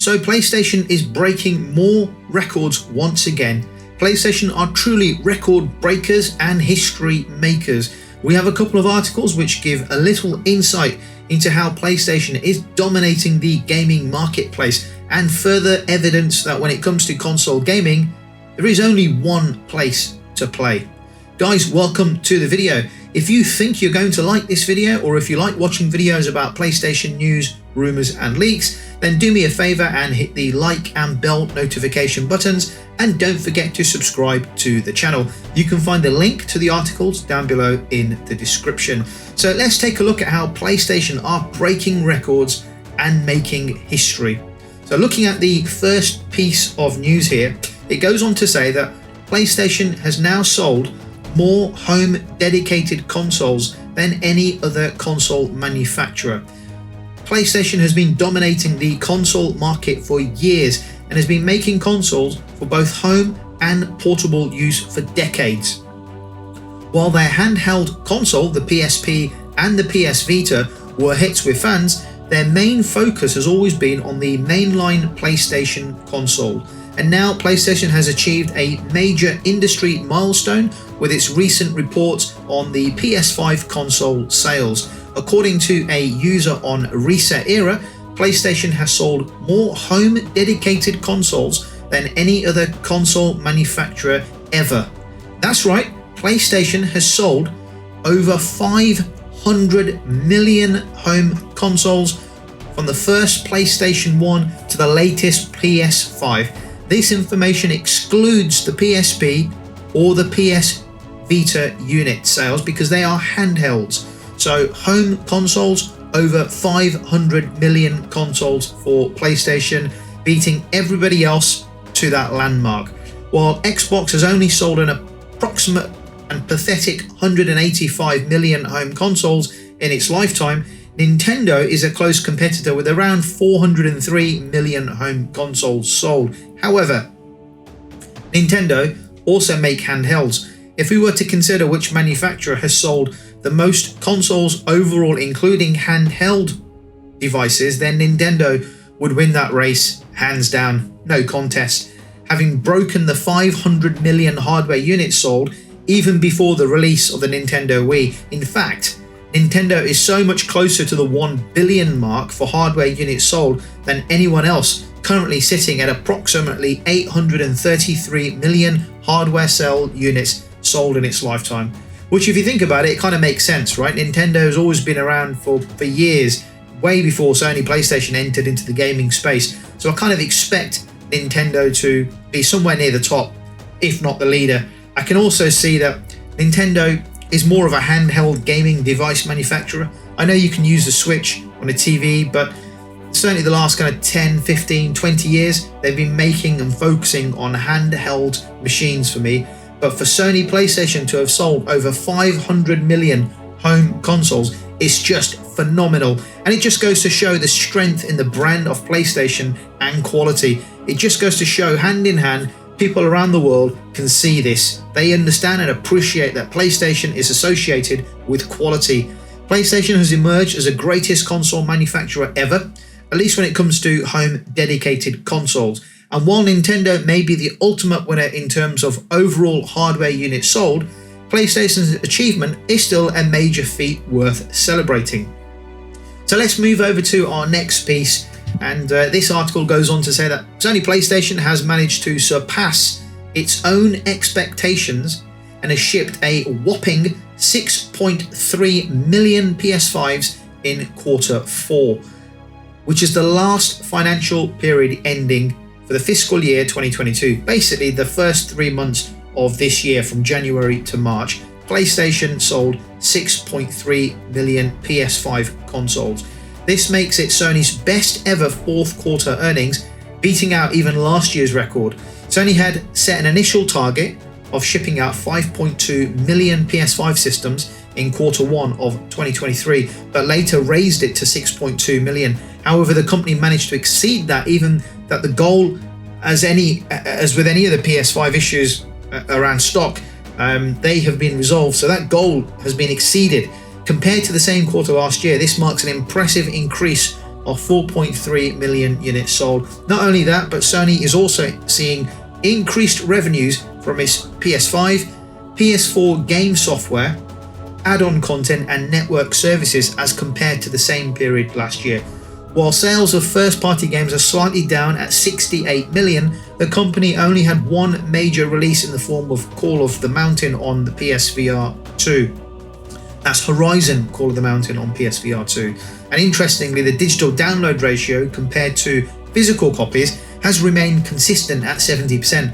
So PlayStation is breaking more records once again. PlayStation are truly record breakers and history makers. We have a couple of articles which give a little insight into how PlayStation is dominating the gaming marketplace, and further evidence that when it comes to console gaming, there is only one place to play. Guys, welcome to the video. If you think you're going to like this video, or if you like watching videos about PlayStation news, rumours and leaks, then do me a favour and hit the like and bell notification buttons, and don't forget to subscribe to the channel. You can find the link to the articles down below in the description. So let's take a look at how PlayStation are breaking records and making history. So looking at the first piece of news here, it goes on to say that PlayStation has now sold more home dedicated consoles than any other console manufacturer. PlayStation has been dominating the console market for years and has been making consoles for both home and portable use for decades. While their handheld console, the PSP and the PS Vita, were hits with fans, their main focus has always been on the mainline PlayStation console. And now PlayStation has achieved a major industry milestone with its recent reports on the PS5 console sales. According to a user on Reset Era, PlayStation has sold more home dedicated consoles than any other console manufacturer ever. That's right, PlayStation has sold over 500 million home consoles from the first PlayStation 1 to the latest PS5. This information excludes the PSP or the PS Vita unit sales because they are handhelds. So home consoles, over 500 million consoles for PlayStation, beating everybody else to that landmark. While Xbox has only sold an approximate and pathetic 185 million home consoles in its lifetime, Nintendo is a close competitor with around 403 million home consoles sold. However, Nintendo also make handhelds. If we were to consider which manufacturer has sold the most consoles overall, including handheld devices, then Nintendo would win that race hands down, no contest, having broken the 500 million hardware units sold even before the release of the Nintendo Wii. In fact, Nintendo is so much closer to the 1 billion mark for hardware units sold than anyone else, currently sitting at approximately 833 million hardware cell units sold in its lifetime. Which, if you think about it, it kind of makes sense, right? Nintendo has always been around for years, way before Sony PlayStation entered into the gaming space. So I kind of expect Nintendo to be somewhere near the top, if not the leader. I can also see that Nintendo is more of a handheld gaming device manufacturer. I know you can use the Switch on a TV, but certainly the last kind of 10, 15, 20 years, they've been making and focusing on handheld machines for me. But for Sony PlayStation to have sold over 500 million home consoles is just phenomenal. And it just goes to show the strength in the brand of PlayStation and quality. It just goes to show hand in hand, people around the world can see this. They understand and appreciate that PlayStation is associated with quality. PlayStation has emerged as the greatest console manufacturer ever, at least when it comes to home dedicated consoles. And while Nintendo may be the ultimate winner in terms of overall hardware units sold, PlayStation's achievement is still a major feat worth celebrating. So let's move over to our next piece, and this article goes on to say that Sony PlayStation has managed to surpass its own expectations and has shipped a whopping 6.3 million PS5s in Q4, which is the last financial period ending for the fiscal year 2022. Basically, the first 3 months of this year, from January to March, PlayStation sold 6.3 million PS5 consoles. This makes it Sony's best ever fourth quarter earnings, beating out even last year's record. Sony had set an initial target of shipping out 5.2 million PS5 systems in Q1 of 2023, but later raised it to 6.2 million. However, the company managed to exceed that, even that the goal, as with any of the PS5 issues around stock, they have been resolved. So that goal has been exceeded. Compared to the same quarter last year, this marks an impressive increase of 4.3 million units sold. Not only that, but Sony is also seeing increased revenues from its PS5, PS4 game software, add-on content and network services as compared to the same period last year. While sales of first-party games are slightly down at 68 million, the company only had one major release in the form of Call of the Mountain on the PSVR 2. That's Horizon Call of the Mountain on PSVR 2. And interestingly, the digital download ratio compared to physical copies has remained consistent at 70%.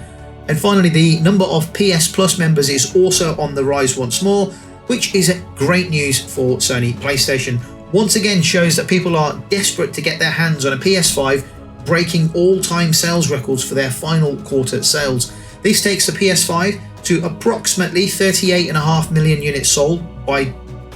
And finally, the number of PS Plus members is also on the rise once more, which is great news for Sony PlayStation. Once again shows that people are desperate to get their hands on a PS5, breaking all-time sales records for their final quarter sales. This takes the PS5 to approximately 38.5 million units sold by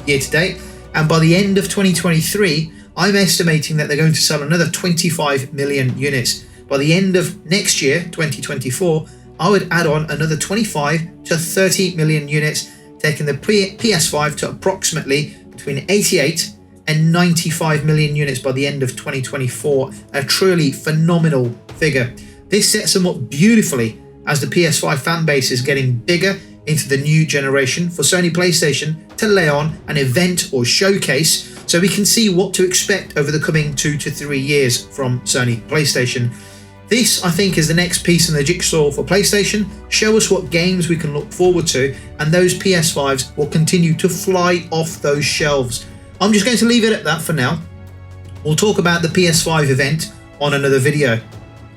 year to date, and by the end of 2023, I'm estimating that they're going to sell another 25 million units. By the end of next year, 2024, I would add on another 25 to 30 million units, taking the PS5 to approximately between 88 and 95 million units by the end of 2024, a truly phenomenal figure. This sets them up beautifully as the PS5 fan base is getting bigger into the new generation for Sony PlayStation to lay on an event or showcase so we can see what to expect over the coming 2 to 3 years from Sony PlayStation. This, I think, is the next piece in the jigsaw for PlayStation. Show us what games we can look forward to, and those PS5s will continue to fly off those shelves. I'm just going to leave it at that for now. We'll talk about the PS5 event on another video.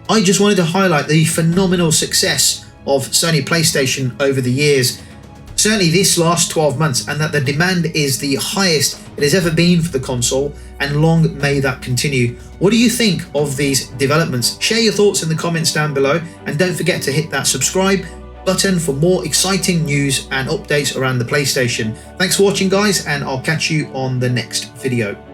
I just wanted to highlight the phenomenal success of Sony PlayStation over the years, certainly this last 12 months, and that the demand is the highest it has ever been for the console, and long may that continue. What do you think of these developments? Share your thoughts in the comments down below, and don't forget to hit that subscribe button for more exciting news and updates around the PlayStation. Thanks for watching, guys, and I'll catch you on the next video.